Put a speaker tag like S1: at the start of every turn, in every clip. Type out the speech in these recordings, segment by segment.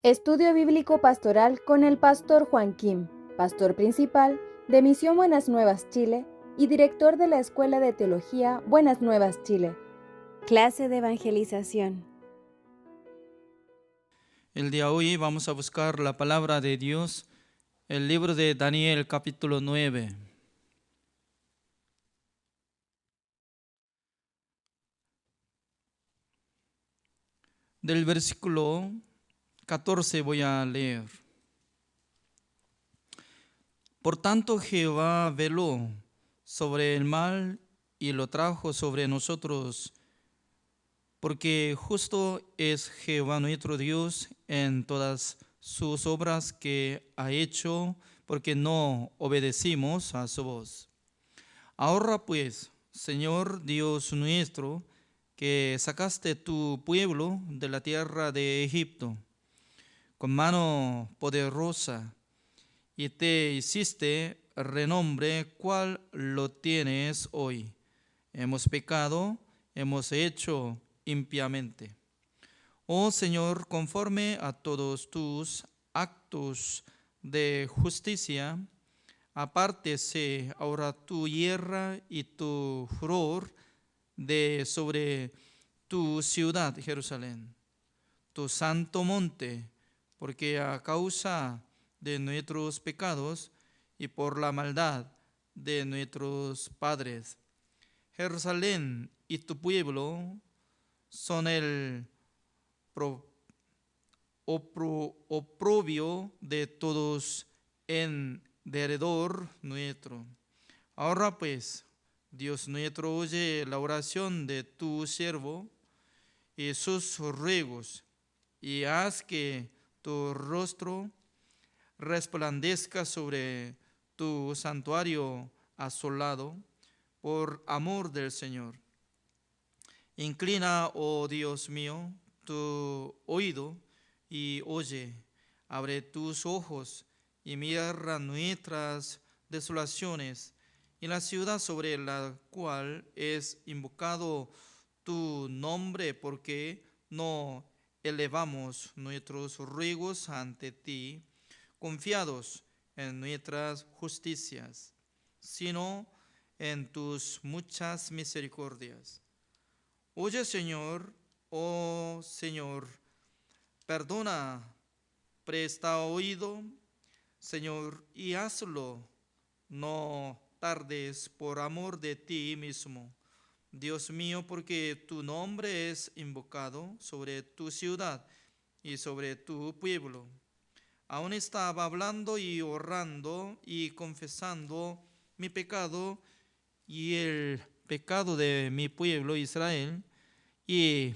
S1: Estudio Bíblico Pastoral con el Pastor Juan Kim, Pastor Principal de Misión Buenas Nuevas Chile y Director de la Escuela de Teología Buenas Nuevas Chile. Clase de Evangelización.
S2: El día de hoy vamos a buscar la palabra de Dios, el libro de Daniel capítulo 9. Del versículo 14 voy a leer. Por tanto Jehová veló sobre el mal y lo trajo sobre nosotros, porque justo es Jehová nuestro Dios en todas sus obras que ha hecho, porque no obedecimos a su voz. Ahora pues, Señor Dios nuestro, que sacaste tu pueblo de la tierra de Egipto con mano poderosa y te hiciste renombre cual lo tienes hoy. Hemos pecado, hemos hecho impíamente. Oh Señor, conforme a todos tus actos de justicia, apártese ahora tu ira y tu furor de sobre tu ciudad, Jerusalén, tu santo monte, porque a causa de nuestros pecados y por la maldad de nuestros padres, Jerusalén y tu pueblo son el oprobio de todos en derredor nuestro. Ahora pues, Dios nuestro, oye la oración de tu siervo y sus ruegos, y haz que tu rostro resplandezca sobre tu santuario asolado por amor del Señor. Inclina, oh Dios mío, tu oído y oye, abre tus ojos y mira nuestras desolaciones y la ciudad sobre la cual es invocado tu nombre, porque no elevamos nuestros ruegos ante ti, confiados en nuestras justicias, sino en tus muchas misericordias. Oye, Señor, oh Señor, perdona, presta oído, Señor, y hazlo. No tardes por amor de ti mismo, Dios mío, porque tu nombre es invocado sobre tu ciudad y sobre tu pueblo. Aún estaba hablando y orando y confesando mi pecado y el pecado de mi pueblo Israel, y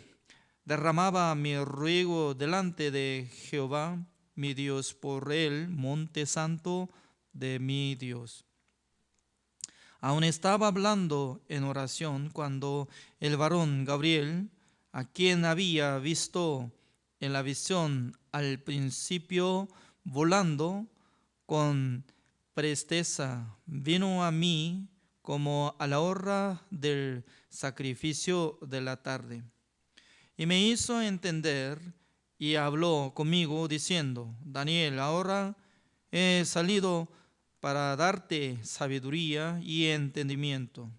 S2: derramaba mi ruego delante de Jehová, mi Dios, por el monte santo de mi Dios. Aún estaba hablando en oración cuando el varón Gabriel, a quien había visto en la visión al principio volando con presteza, vino a mí como a la hora del sacrificio de la tarde. Y me hizo entender y habló conmigo diciendo: Daniel, ahora he salido para darte sabiduría y entendimiento.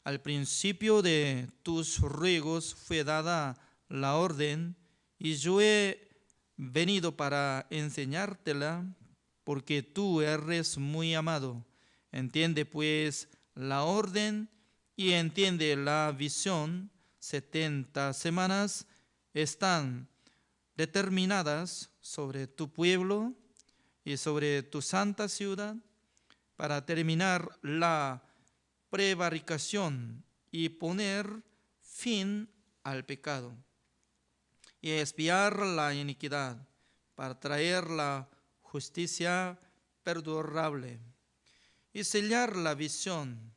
S2: Al principio de tus ruegos fue dada la orden, y yo he venido para enseñártela, porque tú eres muy amado. Entiende pues la orden y entiende la visión. 70 semanas están determinadas sobre tu pueblo y sobre tu santa ciudad, para terminar la prevaricación y poner fin al pecado, y expiar la iniquidad, para traer la justicia perdurable, y sellar la visión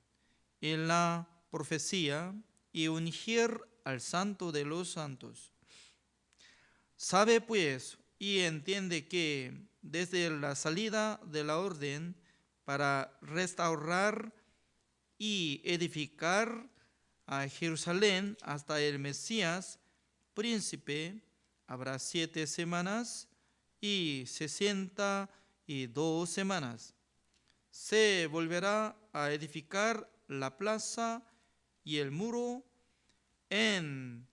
S2: y la profecía, y ungir al santo de los santos. Sabe pues y entiende que desde la salida de la orden para restaurar y edificar a Jerusalén hasta el Mesías príncipe, habrá 7 semanas, y 62 semanas. Se volverá a edificar la plaza y el muro en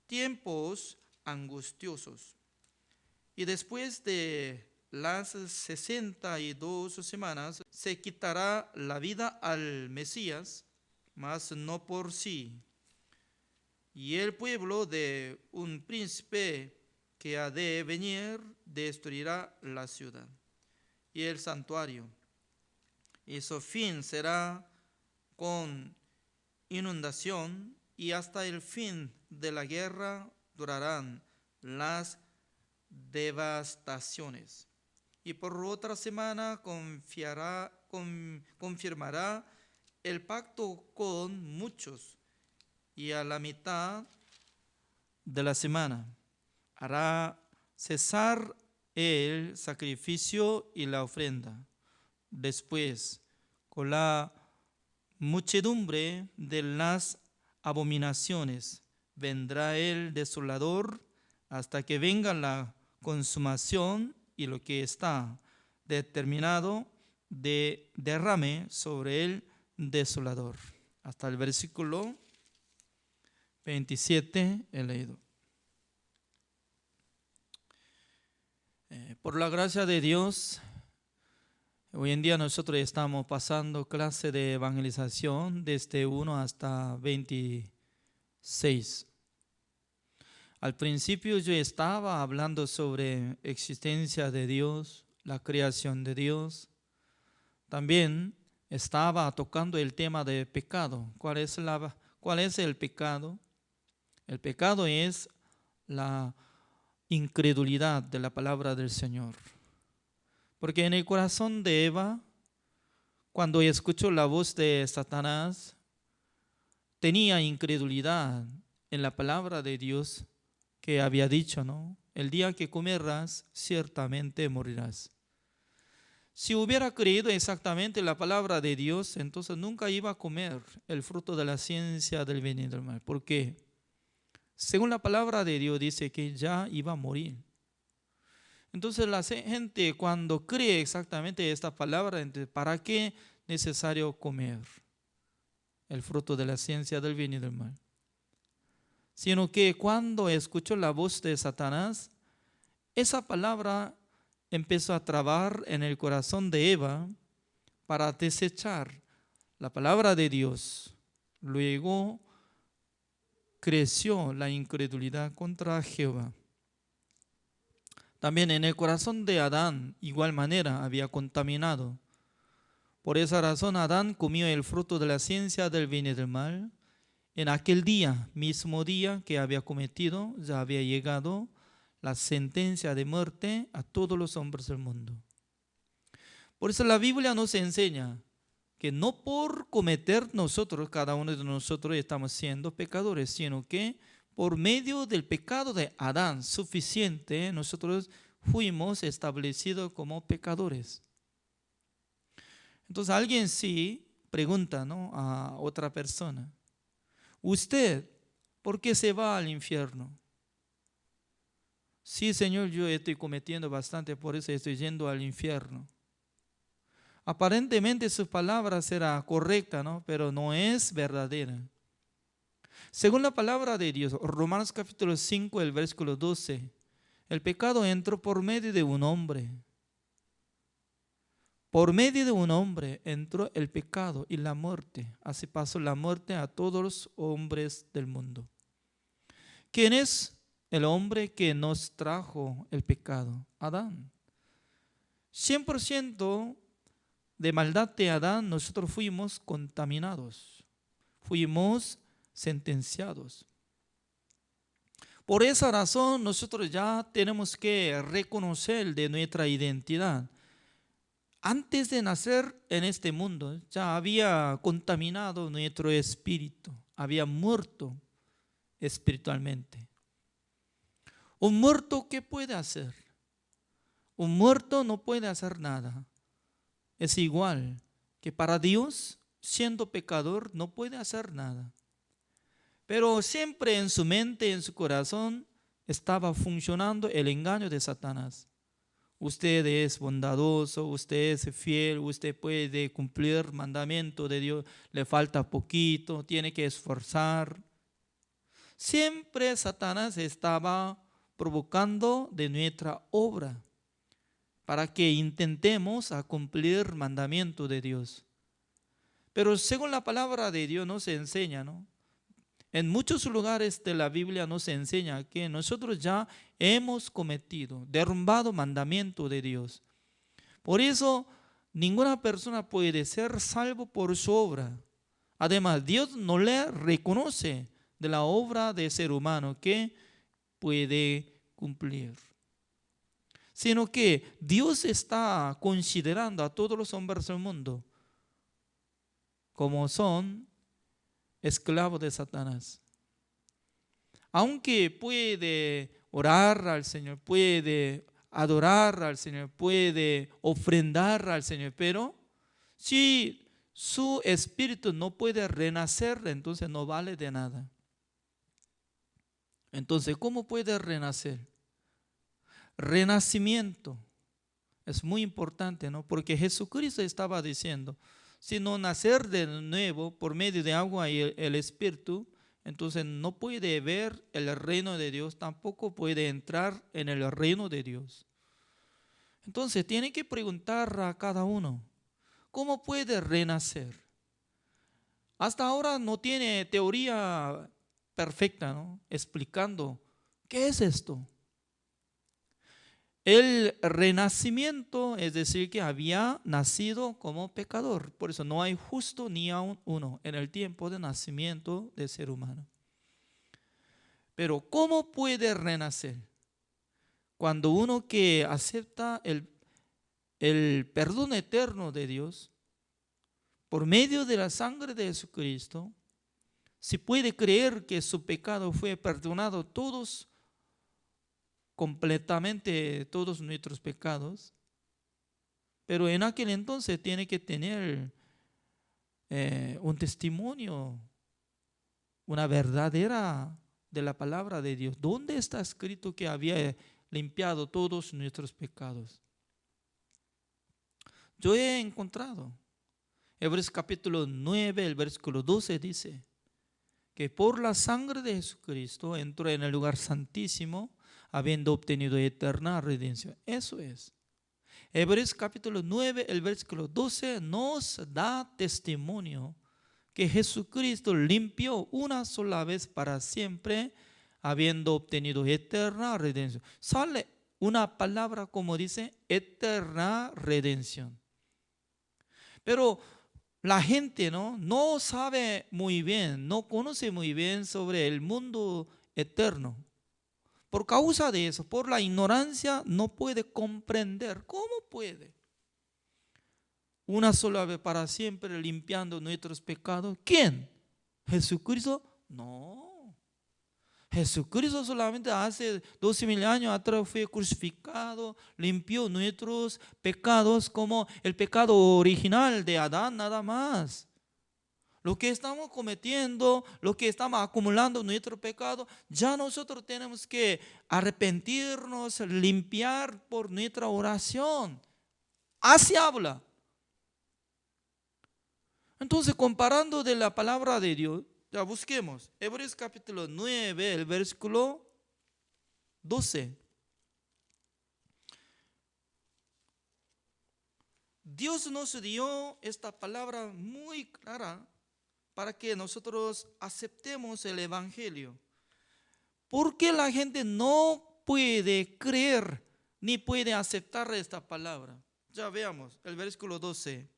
S2: tiempos angustiosos. Y después de las 62 semanas se quitará la vida al Mesías, mas no por sí. Y el pueblo de un príncipe que ha de venir destruirá la ciudad y el santuario. Y su fin será con inundación, y hasta el fin de la guerra durarán las devastaciones. Y por otra semana confirmará el pacto con muchos, y a la mitad de la semana hará cesar el sacrificio y la ofrenda. Después, con la muchedumbre de las abominaciones, vendrá el desolador hasta que venga la consumación, y lo que está determinado de derrame sobre el desolador. Hasta el versículo 27 he leído. Por la gracia de Dios, hoy en día nosotros estamos pasando clase de evangelización desde 1 hasta 26. Al principio yo estaba hablando sobre existencia de Dios, la creación de Dios. También estaba tocando el tema de pecado. ¿Cuál es el pecado? El pecado es la incredulidad de la palabra del Señor. Porque en el corazón de Eva, cuando escuchó la voz de Satanás, tenía incredulidad en la palabra de Dios que había dicho, ¿no? El día que comerás, ciertamente morirás. Si hubiera creído exactamente la palabra de Dios, entonces nunca iba a comer el fruto de la ciencia del bien y del mal. ¿Por qué? Según la palabra de Dios dice que ya iba a morir. Entonces la gente cuando cree exactamente esta palabra, entonces, ¿para qué es necesario comer el fruto de la ciencia del bien y del mal? Sino que cuando escuchó la voz de Satanás, esa palabra empezó a trabar en el corazón de Eva para desechar la palabra de Dios. Luego creció la incredulidad contra Jehová. También en el corazón de Adán, igual manera, había contaminado. Por esa razón Adán comió el fruto de la ciencia del bien y del mal. En aquel día, mismo día que había cometido, ya había llegado la sentencia de muerte a todos los hombres del mundo. Por eso la Biblia nos enseña que no por cometer nosotros, cada uno de nosotros estamos siendo pecadores, sino que por medio del pecado de Adán suficiente, nosotros fuimos establecidos como pecadores. Entonces alguien sí pregunta, ¿no?, a otra persona: ¿usted por qué se va al infierno? Sí, Señor, yo estoy cometiendo bastante, por eso estoy yendo al infierno. Aparentemente su palabra será correcta, ¿no?, pero no es verdadera. Según la palabra de Dios, Romanos capítulo 5, el versículo 12, el pecado entró por medio de un hombre. Por medio de un hombre entró el pecado y la muerte. Así pasó la muerte a todos los hombres del mundo. ¿Quién es el hombre que nos trajo el pecado? Adán. 100% de maldad de Adán nosotros fuimos contaminados. Fuimos sentenciados. Por esa razón nosotros ya tenemos que reconocer de nuestra identidad. Antes de nacer en este mundo ya había contaminado nuestro espíritu, había muerto espiritualmente. ¿Un muerto qué puede hacer? Un muerto no puede hacer nada. Es igual que para Dios, siendo pecador, no puede hacer nada. Pero siempre en su mente, en su corazón, estaba funcionando el engaño de Satanás. Usted es bondadoso, usted es fiel, usted puede cumplir el mandamiento de Dios, le falta poquito, tiene que esforzar. Siempre Satanás estaba provocando de nuestra obra para que intentemos a cumplir el mandamiento de Dios. Pero según la palabra de Dios nos enseña, ¿no? En muchos lugares de la Biblia nos enseña que nosotros ya hemos cometido, derrumbado mandamiento de Dios. Por eso, ninguna persona puede ser salvo por su obra. Además, Dios no le reconoce de la obra de ser humano que puede cumplir, sino que Dios está considerando a todos los hombres del mundo como son esclavos de Satanás. Aunque puede orar al Señor, puede adorar al Señor, puede ofrendar al Señor, pero si su espíritu no puede renacer, entonces no vale de nada. Entonces, ¿cómo puede renacer? Renacimiento es muy importante, ¿no? Porque Jesucristo estaba diciendo, si no nacer de nuevo por medio de agua y el Espíritu, entonces no puede ver el reino de Dios, tampoco puede entrar en el reino de Dios. Entonces tiene que preguntar a cada uno, ¿cómo puede renacer? Hasta ahora no tiene teoría perfecta, ¿no? Explicando qué es esto. El renacimiento, es decir, que había nacido como pecador. Por eso no hay justo ni aun uno en el tiempo de nacimiento del ser humano. Pero ¿cómo puede renacer? Cuando uno que acepta el perdón eterno de Dios por medio de la sangre de Jesucristo, si puede creer que su pecado fue perdonado todos completamente todos nuestros pecados, pero en aquel entonces tiene que tener un testimonio, una verdadera de la palabra de Dios. ¿Dónde está escrito que había limpiado todos nuestros pecados? Yo he encontrado, Hebreos capítulo 9, el versículo 12 dice que por la sangre de Jesucristo entró en el lugar santísimo, habiendo obtenido eterna redención. Eso es. Hebreos capítulo 9, el versículo 12 nos da testimonio que Jesucristo limpió una sola vez para siempre, habiendo obtenido eterna redención. Sale una palabra como dice, eterna redención. Pero la gente no sabe muy bien, no conoce muy bien sobre el mundo eterno. Por causa de eso, por la ignorancia, no puede comprender. ¿Cómo puede? Una sola vez para siempre limpiando nuestros pecados. ¿Quién? ¿Jesucristo? No. Jesucristo solamente hace 12,000 años atrás fue crucificado, limpió nuestros pecados como el pecado original de Adán, nada más. Lo que estamos cometiendo, lo que estamos acumulando nuestro pecado, ya nosotros tenemos que arrepentirnos, limpiar por nuestra oración. Así habla. Entonces, comparando de la palabra de Dios, ya busquemos. Hebreos capítulo 9, el versículo 12. Dios nos dio esta palabra muy clara para que nosotros aceptemos el evangelio. ¿Por qué la gente no puede creer ni puede aceptar esta palabra? Ya veamos el versículo 12.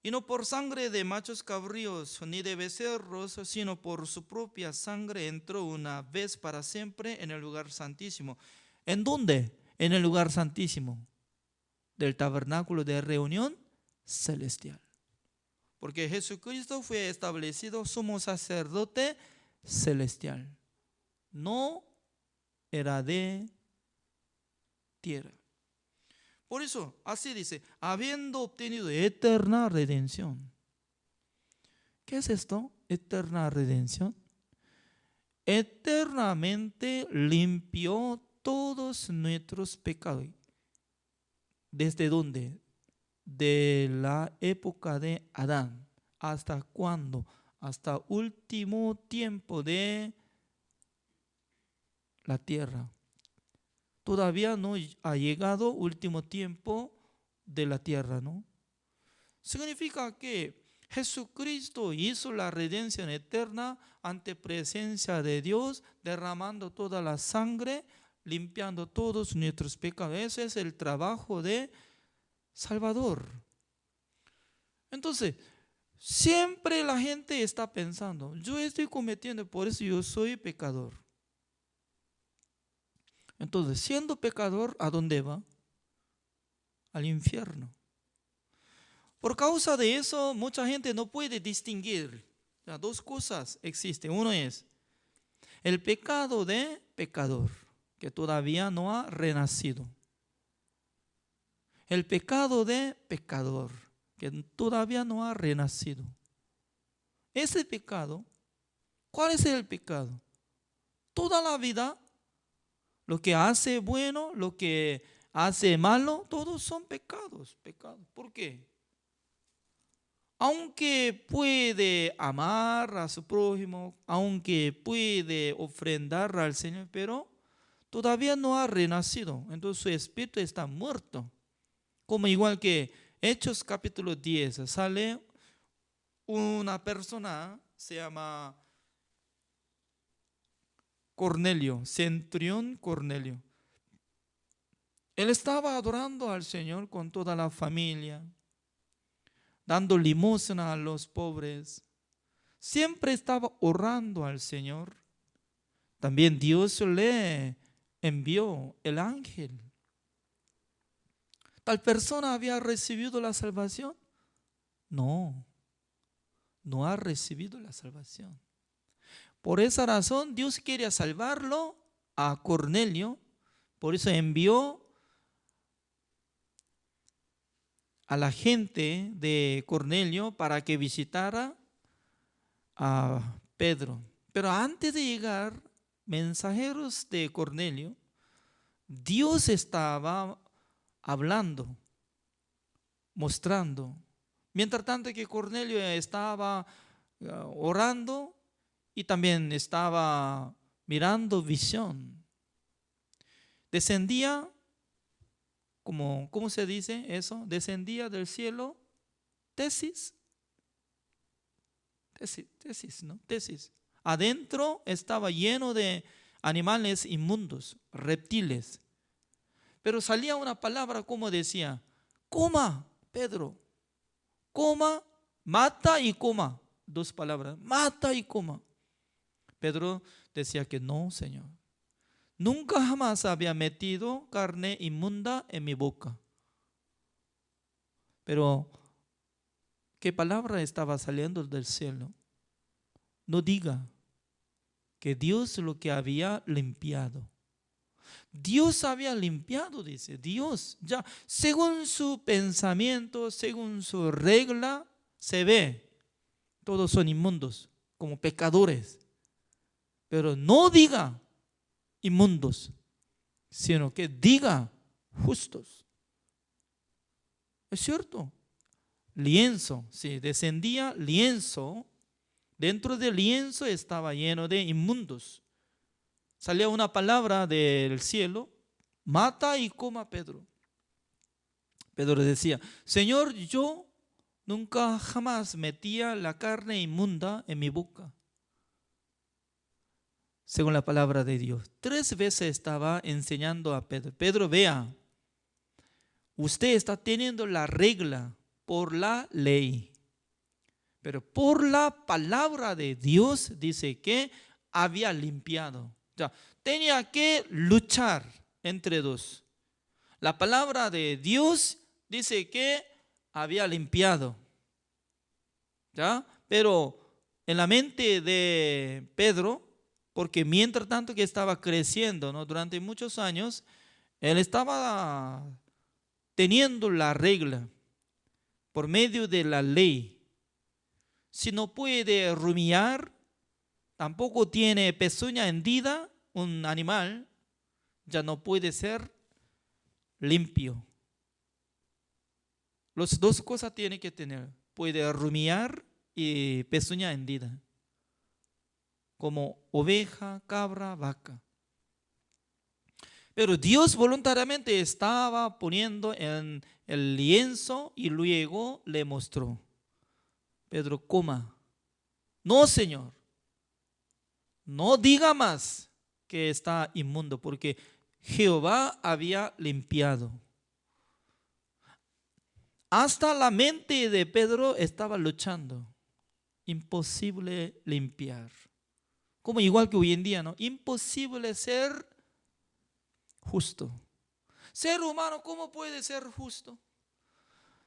S2: Y no por sangre de machos cabríos ni de becerros, sino por su propia sangre entró una vez para siempre en el lugar santísimo. ¿En dónde? En el lugar santísimo del tabernáculo de reunión celestial. Porque Jesucristo fue establecido sumo sacerdote celestial. No era de tierra. Por eso, así dice, habiendo obtenido eterna redención. ¿Qué es esto? Eterna redención. eternamente limpió todos nuestros pecados. ¿Desde dónde? De la época de Adán. ¿Hasta cuándo? Hasta último tiempo de la tierra. Todavía no ha llegado último tiempo de la tierra, ¿no? Significa que Jesucristo hizo la redención eterna ante presencia de Dios, derramando toda la sangre, limpiando todos nuestros pecados. Ese es el trabajo de Salvador. Entonces, siempre la gente está pensando, yo estoy cometiendo, por eso yo soy pecador. Entonces, siendo pecador, ¿a dónde va? Al infierno. Por causa de eso, mucha gente no puede distinguir. O sea, dos cosas existen. Uno es el pecado de pecador, que todavía no ha renacido. El pecado de pecador, que todavía no ha renacido. Ese pecado, ¿cuál es el pecado? Toda la vida, lo que hace bueno, lo que hace malo, todos son pecados. ¿Por qué? Aunque puede amar a su prójimo, aunque puede ofrendar al Señor, pero todavía no ha renacido. Entonces su espíritu está muerto. Como igual que Hechos capítulo 10, sale una persona, se llama Cornelio, centurión Cornelio. Él estaba adorando al Señor con toda la familia, dando limosna a los pobres. Siempre estaba orando al Señor. También Dios le envió el ángel. ¿Tal persona había recibido la salvación? No, no ha recibido la salvación. Por esa razón Dios quería salvarlo a Cornelio. Por eso envió a la gente de Cornelio para que visitara a Pedro. Pero antes de llegar, mensajeros de Cornelio, Dios estaba hablando, mostrando. Mientras tanto que Cornelio estaba orando y también estaba mirando visión. Descendía, ¿cómo se dice eso? Descendía del cielo, tesis, ¿no? Tesis. Adentro estaba lleno de animales inmundos, reptiles. Pero salía una palabra como decía, coma, Pedro, coma, mata y coma. Dos palabras, mata y coma. Pedro decía que no, Señor. Nunca jamás había metido carne inmunda en mi boca. Pero, ¿qué palabra estaba saliendo del cielo? No diga que Dios lo que había limpiado. Dios había limpiado, dice Dios. Ya, según su pensamiento, según su regla, se ve. Todos son inmundos, como pecadores. Pero no diga inmundos, sino que diga justos. ¿Es cierto? Lienzo, sí, descendía lienzo. Dentro del lienzo estaba lleno de inmundos. Salía una palabra del cielo, mata y coma Pedro. Pedro decía, Señor, yo nunca jamás metía la carne inmunda en mi boca. Según la palabra de Dios. 3 veces estaba enseñando a Pedro. Pedro, vea, usted está teniendo la regla por la ley. Pero por la palabra de Dios dice que había limpiado. O sea, tenía que luchar entre dos. La palabra de Dios dice que había limpiado. ¿Ya? Pero en la mente de Pedro, porque mientras tanto que estaba creciendo, ¿no? Durante muchos años, él estaba teniendo la regla por medio de la ley. Si no puede rumiar, tampoco tiene pezuña hendida, un animal ya no puede ser limpio. Las dos cosas tiene que tener. Puede rumiar y pezuña hendida, como oveja, cabra, vaca. Pero Dios voluntariamente estaba poniendo en el lienzo y luego le mostró: Pedro, coma. No, Señor, no diga más que está inmundo, porque Jehová había limpiado. Hasta la mente de Pedro estaba luchando. Imposible limpiar. Como igual que hoy en día, ¿no? Imposible ser justo. Ser humano, ¿cómo puede ser justo?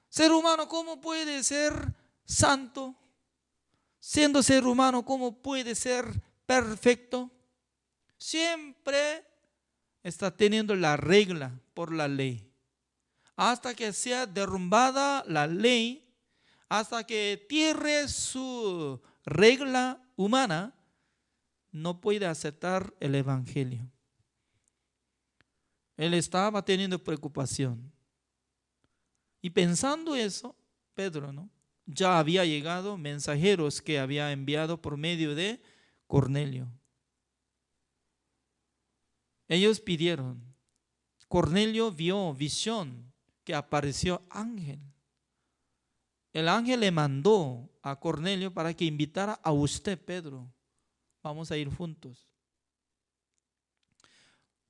S2: Ser humano, ¿cómo puede ser santo? Siendo ser humano, ¿cómo puede ser perfecto? Siempre está teniendo la regla por la ley. Hasta que sea derrumbada la ley, hasta que tierre su regla humana, no puede aceptar el evangelio. Él estaba teniendo preocupación. Y pensando eso, Pedro, ¿no?, ya había llegado mensajeros que había enviado por medio de Cornelio. Ellos pidieron. Cornelio vio visión, que apareció ángel. El ángel le mandó a Cornelio para que invitara a usted, Pedro. Vamos a ir juntos.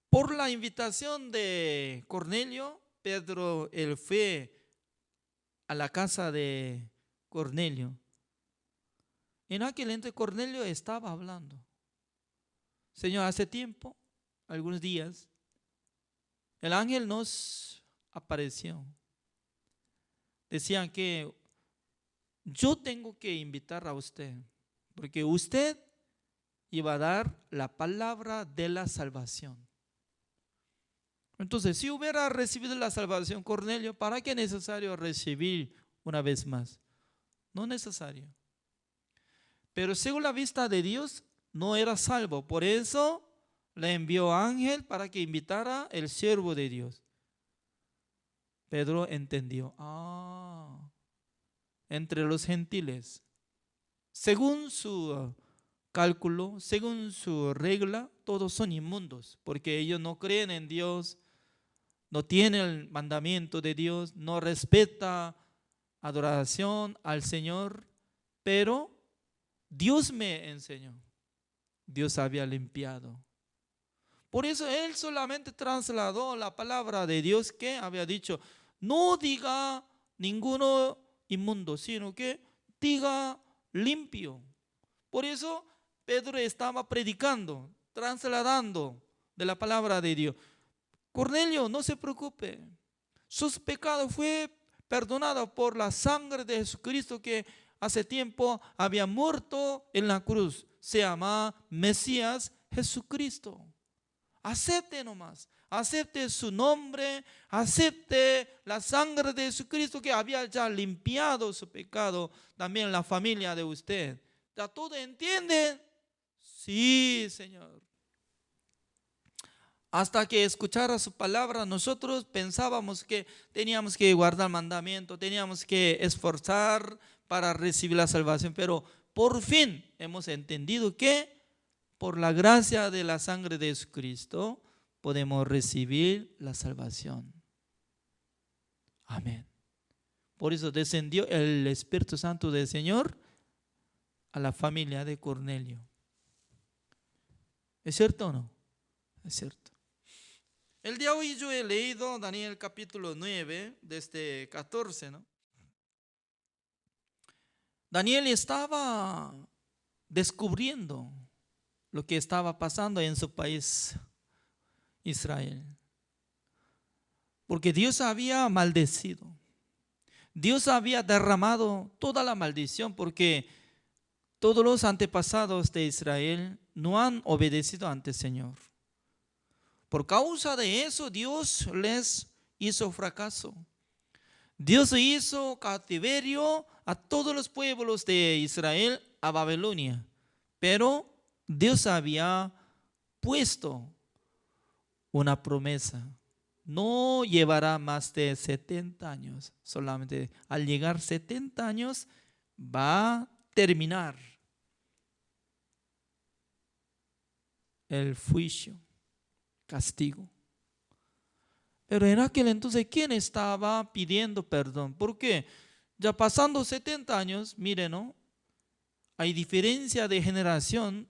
S2: Por la invitación de Cornelio, Pedro, él fue a la casa de Cornelio. En aquel entonces Cornelio estaba hablando: Señor, hace tiempo, algunos días, el ángel nos apareció. Decían que yo tengo que invitar a usted, porque usted iba a dar la palabra de la salvación. Entonces, si hubiera recibido la salvación Cornelio, ¿para qué es necesario recibir una vez más? No es necesario. Pero según la vista de Dios, no era salvo. Por eso le envió ángel para que invitara el siervo de Dios. Pedro entendió: entre los gentiles, según su cálculo, según su regla, todos son inmundos, porque ellos no creen en Dios, no tienen el mandamiento de Dios, no respeta adoración al Señor. Pero Dios me enseñó, Dios había limpiado. Por eso él solamente trasladó la palabra de Dios, que había dicho: no diga ninguno inmundo, sino que diga limpio. Por eso Pedro estaba predicando, trasladando de la palabra de Dios. Cornelio, no se preocupe, sus pecados fue perdonado por la sangre de Jesucristo, que hace tiempo había muerto en la cruz. Se llama Mesías Jesucristo. Acepte nomás, acepte su nombre, acepte la sangre de Jesucristo, que había ya limpiado su pecado, también la familia de usted. ¿Ya todo entienden? Sí, Señor. Hasta que escuchara su palabra, nosotros pensábamos que teníamos que guardar mandamientos, teníamos que esforzar para recibir la salvación, pero por fin hemos entendido que por la gracia de la sangre de Jesucristo podemos recibir la salvación. Amén. Por eso descendió el Espíritu Santo del Señor a la familia de Cornelio. ¿Es cierto o no? Es cierto. El día de hoy yo he leído Daniel capítulo 9, desde 14, ¿no? Daniel estaba descubriendo lo que estaba pasando en su país, Israel. Porque Dios había maldecido. Dios había derramado toda la maldición, porque todos los antepasados de Israel no han obedecido ante el Señor. Por causa de eso, Dios les hizo fracaso. Dios hizo cautiverio a todos los pueblos de Israel a Babilonia. Pero Dios había puesto una promesa. No llevará más de 70 años. Solamente al llegar 70 años va a terminar el juicio, castigo. Pero en aquel entonces, ¿quién estaba pidiendo perdón? ¿Por qué? Ya pasando 70 años, miren, ¿no? Hay diferencia de generación,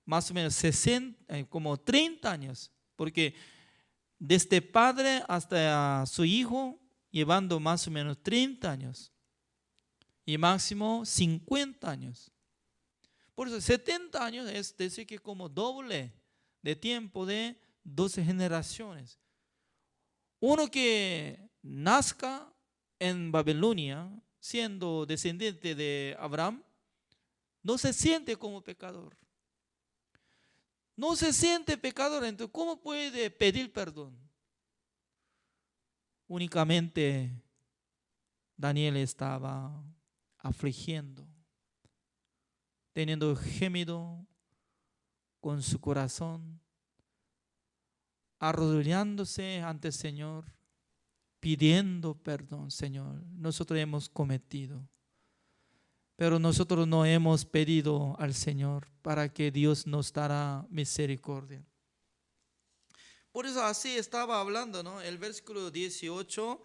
S2: más o menos 60, como 30 años. Porque desde padre hasta su hijo, llevando más o menos 30 años. Y máximo 50 años. Por eso 70 años es decir que como doble de tiempo de 12 generaciones. Uno que nazca en Babilonia, siendo descendiente de Abraham, no se siente como pecador. No se siente pecador, entonces ¿cómo puede pedir perdón? Únicamente Daniel estaba afligiendo, teniendo gemido con su corazón, arrodillándose ante el Señor, pidiendo perdón. Señor, nosotros hemos cometido, pero nosotros no hemos pedido al Señor para que Dios nos dará misericordia. Por eso así estaba hablando, ¿no? El versículo 18,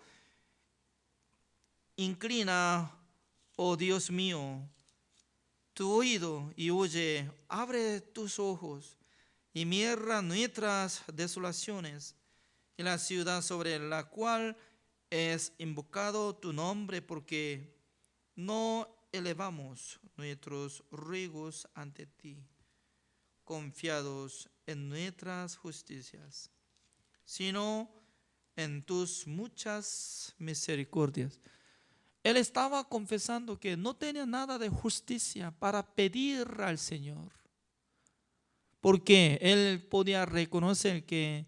S2: inclina, oh Dios mío, tu oído y oye, abre tus ojos y mira nuestras desolaciones y la ciudad sobre la cual es invocado tu nombre, porque no elevamos nuestros ruegos ante ti, confiados en nuestras justicias, sino en tus muchas misericordias. Él estaba confesando que no tenía nada de justicia para pedir al Señor, porque él podía reconocer que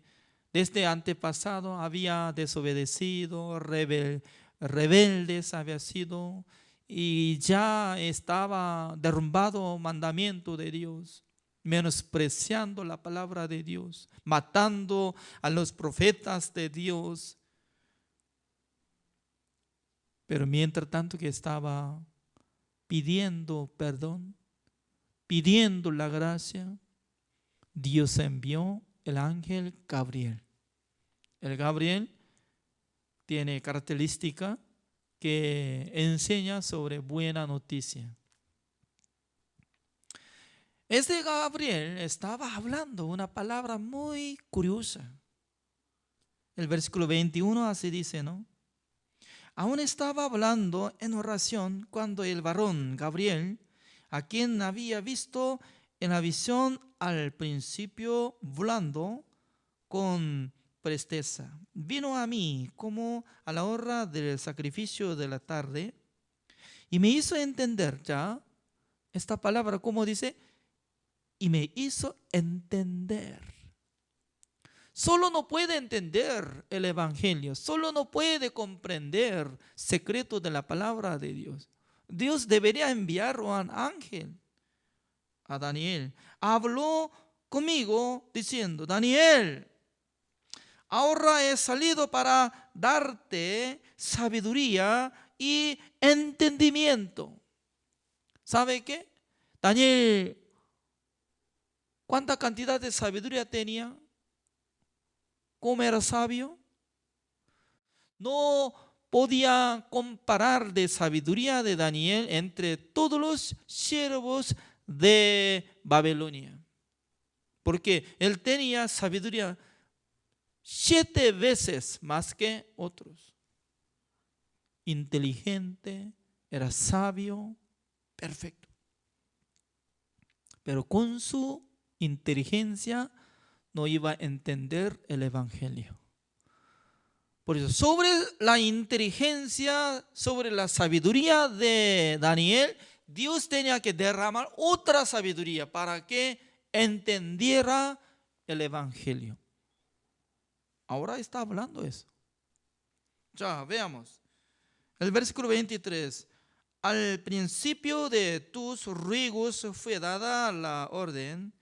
S2: desde antepasado había desobedecido, rebeldes había sido, y ya estaba derrumbado mandamiento de Dios, menospreciando la palabra de Dios, matando a los profetas de Dios. Pero mientras tanto que estaba pidiendo perdón, pidiendo la gracia, Dios envió el ángel Gabriel. El Gabriel tiene característica que enseña sobre buena noticia. Este Gabriel estaba hablando una palabra muy curiosa. El versículo 21 así dice, ¿no? Aún estaba hablando en oración cuando el varón Gabriel, a quien había visto en la visión al principio volando con presteza, vino a mí como a la hora del sacrificio de la tarde y me hizo entender ya esta palabra, como dice, y me hizo entender. Solo no puede entender el evangelio, solo no puede comprender secretos de la palabra de Dios. Dios debería enviar a un ángel a Daniel. Habló conmigo diciendo, Daniel, ahora he salido para darte sabiduría y entendimiento. ¿Sabe qué? Daniel, ¿cuánta cantidad de sabiduría tenía? ¿Cómo era sabio? No podía comparar de sabiduría de Daniel entre todos los siervos de Babilonia, porque él tenía sabiduría 7 veces más que otros. Inteligente, era sabio, perfecto. Pero con su inteligencia no iba a entender el evangelio. Por eso, sobre la inteligencia, sobre la sabiduría de Daniel, Dios tenía que derramar otra sabiduría para que entendiera el evangelio. Ahora está hablando eso. Ya, veamos. El versículo 23. al principio de tus ruegos fue dada la orden,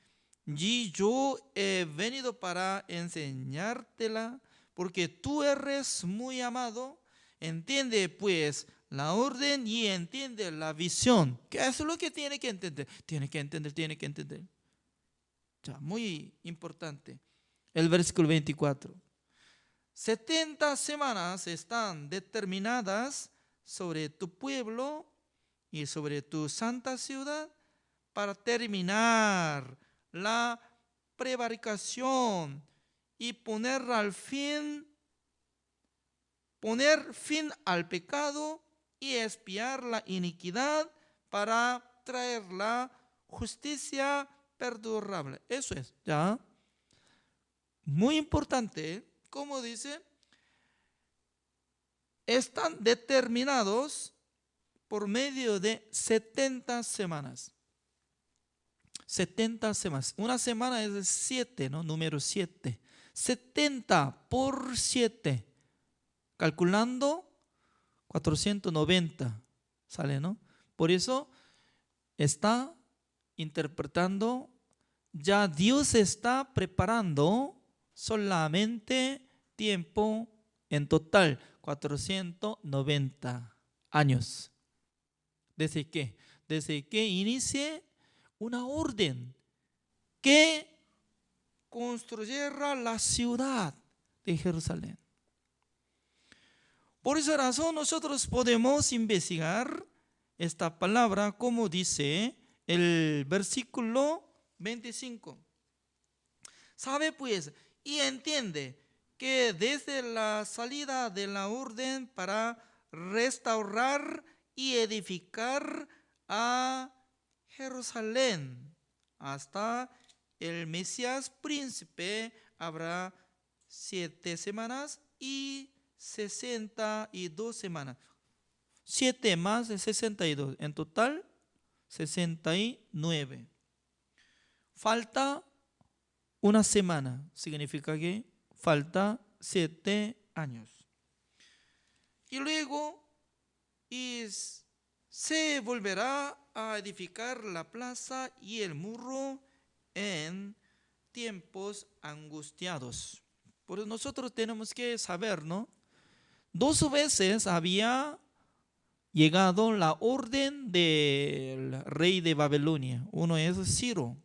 S2: y yo he venido para enseñártela, porque tú eres muy amado. Entiende pues la orden y entiende la visión. ¿Qué es lo que tiene que entender? Tiene que entender, tiene que entender. Ya, muy importante. El versículo 24. 70 semanas están determinadas sobre tu pueblo y sobre tu santa ciudad para terminar la prevaricación y poner fin al pecado y expiar la iniquidad para traer la justicia perdurable. Eso es, ¿ya? Muy importante, como dice, están determinados por medio de 70 semanas. 70 semanas. Una semana es de 7, ¿no? Número 7. 70 por 7. Calculando 490 sale, ¿no? Por eso está interpretando, ya Dios está preparando solamente tiempo en total, 490 años. ¿Desde qué? Desde que inicie una orden que construyera la ciudad de Jerusalén. Por esa razón nosotros podemos investigar esta palabra como dice el versículo 25. Sabe pues y entiende que desde la salida de la orden para restaurar y edificar a Jerusalén hasta el Mesías príncipe habrá 7 semanas y 62 semanas. 7 más de 62, en total 69. Falta una semana, significa que falta 7 años. Y luego se volverá a edificar la plaza y el muro en tiempos angustiados. Por eso nosotros tenemos que saber, ¿no? 2 veces había llegado la orden del rey de Babilonia. Uno es Ciro.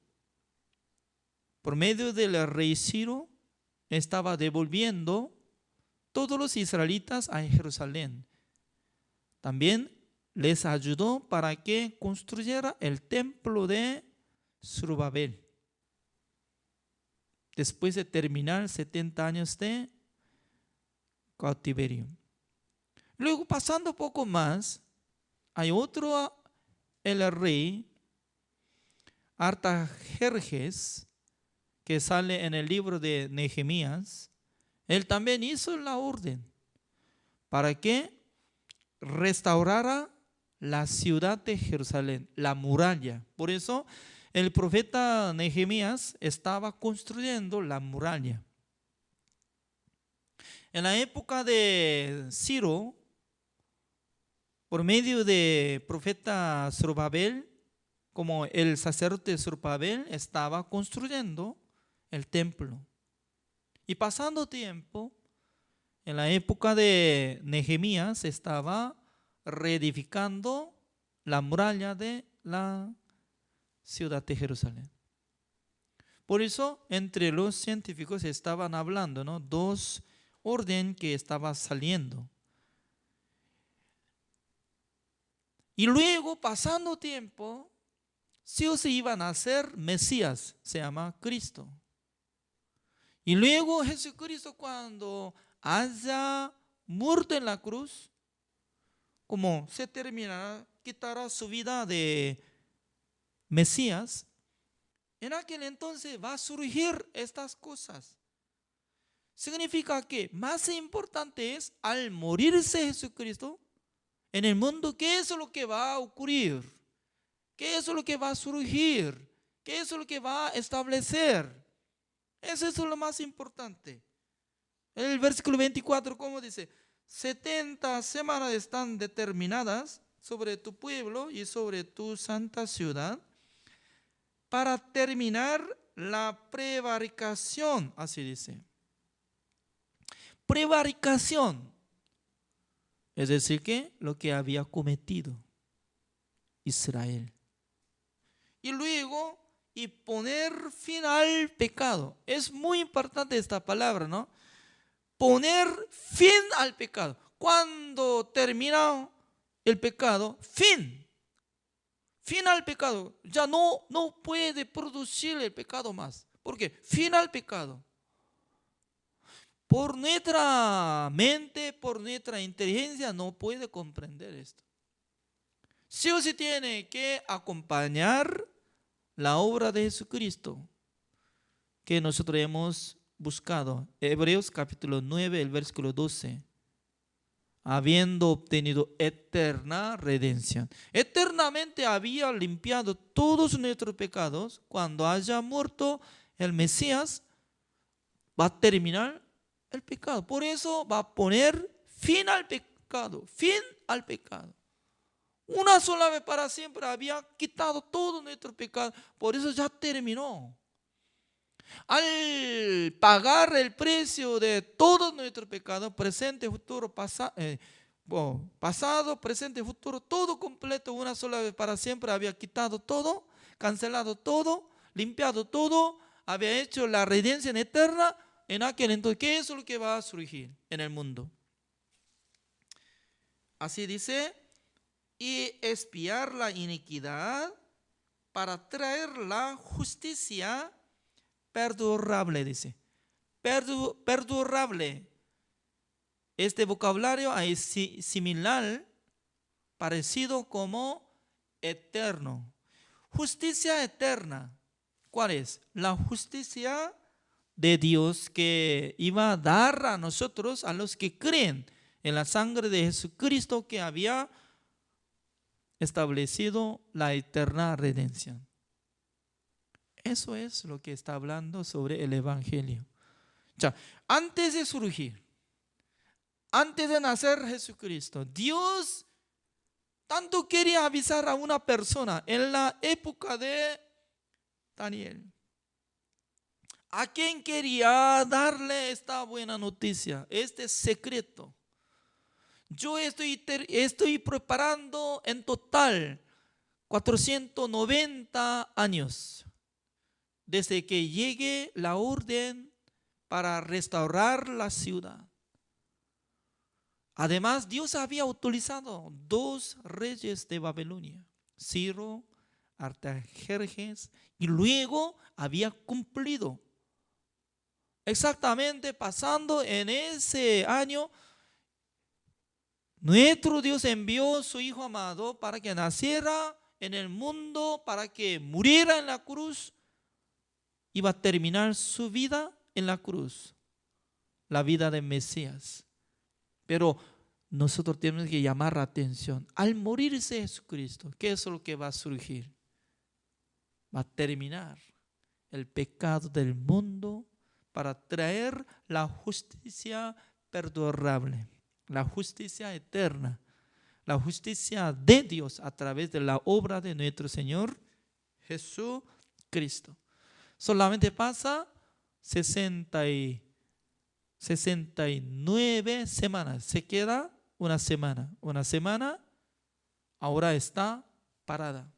S2: Por medio del rey Ciro estaba devolviendo todos los israelitas a Jerusalén. También les ayudó para que construyera el templo de Zorobabel. Después de terminar 70 años de cautiverio. Luego, pasando poco más, hay otro, el rey Artajerjes, que sale en el libro de Nehemías. Él también hizo la orden para que restaurara la ciudad de Jerusalén, la muralla. Por eso el profeta Nehemías estaba construyendo la muralla. En la época de Ciro, por medio de profeta Zorobabel, como el sacerdote Zorobabel estaba construyendo el templo. Y pasando tiempo, en la época de Nehemías estaba reedificando la muralla de la ciudad de Jerusalén. Por eso, entre los científicos estaban hablando, ¿no? 2 orden que estaba saliendo. Y luego, pasando tiempo, sí o sí iban a ser Mesías, se llama Cristo. Y luego Jesucristo, cuando haya muerto en la cruz, como se terminará, quitará su vida de Mesías, en aquel entonces va a surgir estas cosas. Significa que más importante es al morirse Jesucristo en el mundo, ¿qué es lo que va a ocurrir? ¿Qué es lo que va a surgir? ¿Qué es lo que va a establecer? Eso es lo más importante. El versículo 24, ¿cómo dice? 70 semanas están determinadas sobre tu pueblo y sobre tu santa ciudad, para terminar la prevaricación, así dice. Prevaricación, es decir, que lo que había cometido Israel. Y luego, y poner fin al pecado. Es muy importante esta palabra, ¿no? Poner fin al pecado. Cuando termina el pecado, fin al pecado. Ya no puede producir el pecado más. ¿Por qué? Fin al pecado. Por nuestra mente, por nuestra inteligencia, no puede comprender esto. Sí o sí tiene que acompañar la obra de Jesucristo que nosotros hemos buscado. Hebreos capítulo 9, el versículo 12. Habiendo obtenido eterna redención. Eternamente había limpiado todos nuestros pecados. Cuando haya muerto el Mesías, va a terminar el pecado. Por eso va a poner fin al pecado. Fin al pecado. Una sola vez para siempre había quitado todo nuestro pecado. Por eso ya terminó. Al pagar el precio de todo nuestro pecado, presente, futuro, pasado, presente, futuro, todo completo, una sola vez para siempre, había quitado todo, cancelado todo, limpiado todo, había hecho la redención eterna en aquel entonces. ¿Qué es lo que va a surgir en el mundo? Así dice, y expiar la iniquidad para traer la justicia perdurable, dice. Perdurable. Este vocabulario es similar, parecido como eterno. Justicia eterna. ¿Cuál es? La justicia de Dios que iba a dar a nosotros, a los que creen en la sangre de Jesucristo, que había establecido la eterna redención. Eso es lo que está hablando sobre el Evangelio. Ya, antes de surgir, antes de nacer Jesucristo, Dios tanto quería avisar a una persona en la época de Daniel. ¿A quién quería darle esta buena noticia, este secreto? Yo estoy preparando en total 490 años desde que llegue la orden para restaurar la ciudad. Además, Dios había utilizado 2 reyes de Babilonia, Ciro, Artajerjes, y luego había cumplido. Exactamente pasando en ese año, nuestro Dios envió a su Hijo amado para que naciera en el mundo, para que muriera en la cruz. Iba a terminar su vida en la cruz, la vida de Mesías. Pero nosotros tenemos que llamar la atención. Al morirse Jesucristo, ¿qué es lo que va a surgir? Va a terminar el pecado del mundo para traer la justicia perdurable, la justicia eterna, la justicia de Dios a través de la obra de nuestro Señor Jesucristo. Solamente pasa 69 semanas. Se queda una semana. Una semana ahora está parada.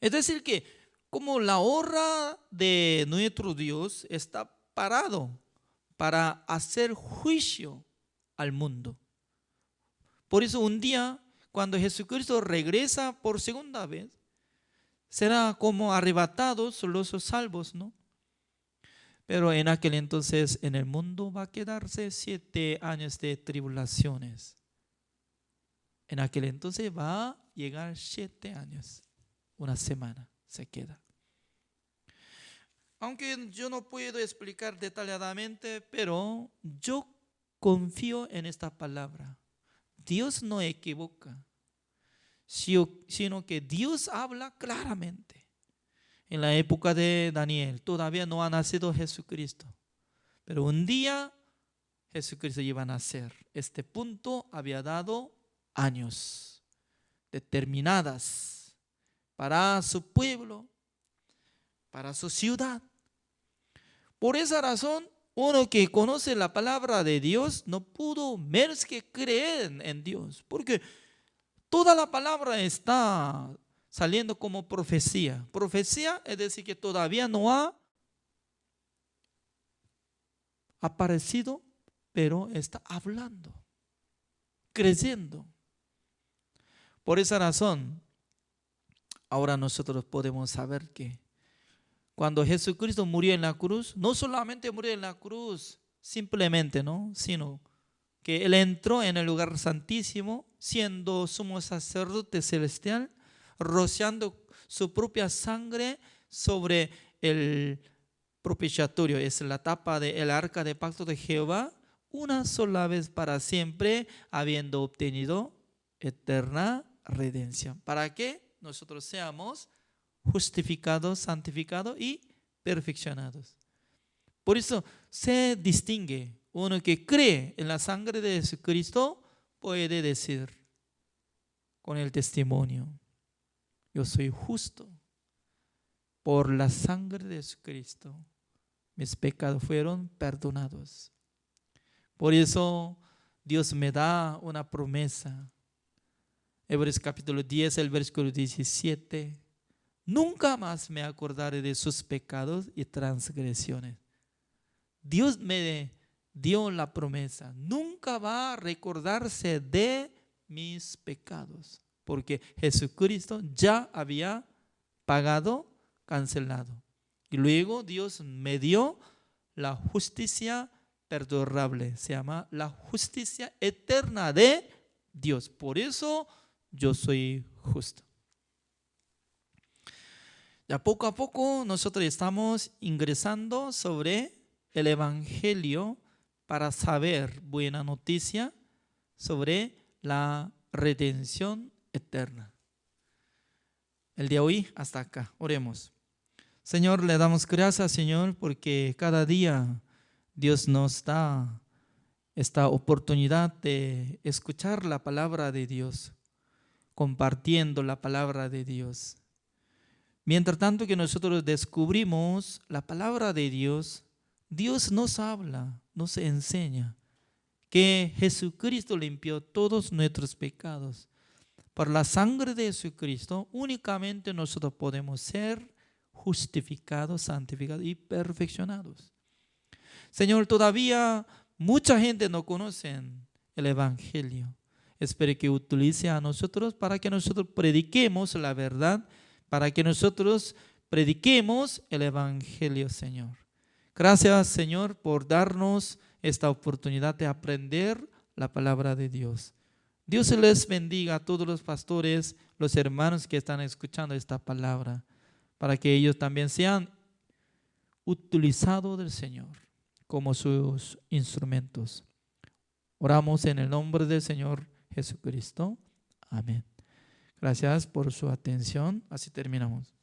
S2: Es decir que como la hora de nuestro Dios está parado para hacer juicio al mundo. Por eso un día, cuando Jesucristo regresa por segunda vez, será como arrebatados los salvos, ¿no? Pero en aquel entonces en el mundo va a quedarse 7 años de tribulaciones. En aquel entonces va a llegar 7 años. Una semana se queda. Aunque yo no puedo explicar detalladamente, pero yo confío en esta palabra. Dios no equivoca, sino que Dios habla claramente. En la época de Daniel todavía no ha nacido Jesucristo, pero un día Jesucristo iba a nacer. Este punto había dado años determinadas para su pueblo, para su ciudad. Por esa razón, uno que conoce la palabra de Dios no pudo menos que creer en Dios, porque toda la palabra está saliendo como profecía. Profecía es decir que todavía no ha aparecido, pero está hablando, creciendo. Por esa razón, ahora nosotros podemos saber que cuando Jesucristo murió en la cruz, no solamente murió en la cruz simplemente, ¿no? Sino que Él entró en el lugar santísimo, siendo sumo sacerdote celestial, rociando su propia sangre sobre el propiciatorio. Es la tapa del arca de pacto de Jehová, una sola vez para siempre, habiendo obtenido eterna redención. ¿Para qué? Nosotros seamos justificados, santificados y perfeccionados. Por eso se distingue. Uno que cree en la sangre de Jesucristo puede decir con el testimonio: yo soy justo por la sangre de Jesucristo. Mis pecados fueron perdonados. Por eso Dios me da una promesa. Hebreos capítulo 10, el versículo 17. Nunca más me acordaré de sus pecados y transgresiones. Dios me dio la promesa. Nunca va a recordarse de mis pecados, porque Jesucristo ya había pagado, cancelado. Y luego Dios me dio la justicia perdurable. Se llama la justicia eterna de Dios. Por eso yo soy justo. Ya poco a poco nosotros estamos ingresando sobre el Evangelio para saber buena noticia sobre la redención eterna. El día de hoy hasta acá. Oremos. Señor, le damos gracias, Señor, porque cada día Dios nos da esta oportunidad de escuchar la palabra de Dios, compartiendo la palabra de Dios. Mientras tanto que nosotros descubrimos la palabra de Dios, Dios nos habla, nos enseña que Jesucristo limpió todos nuestros pecados. Por la sangre de Jesucristo únicamente nosotros podemos ser justificados, santificados y perfeccionados. Señor, todavía mucha gente no conoce el Evangelio. Espero que utilice a nosotros para que nosotros prediquemos la verdad, para que nosotros prediquemos el Evangelio, Señor. Gracias, Señor, por darnos esta oportunidad de aprender la palabra de Dios. Dios les bendiga a todos los pastores, los hermanos que están escuchando esta palabra, para que ellos también sean utilizados del Señor como sus instrumentos. Oramos en el nombre del Señor Jesucristo. Amén. Gracias por su atención. Así terminamos.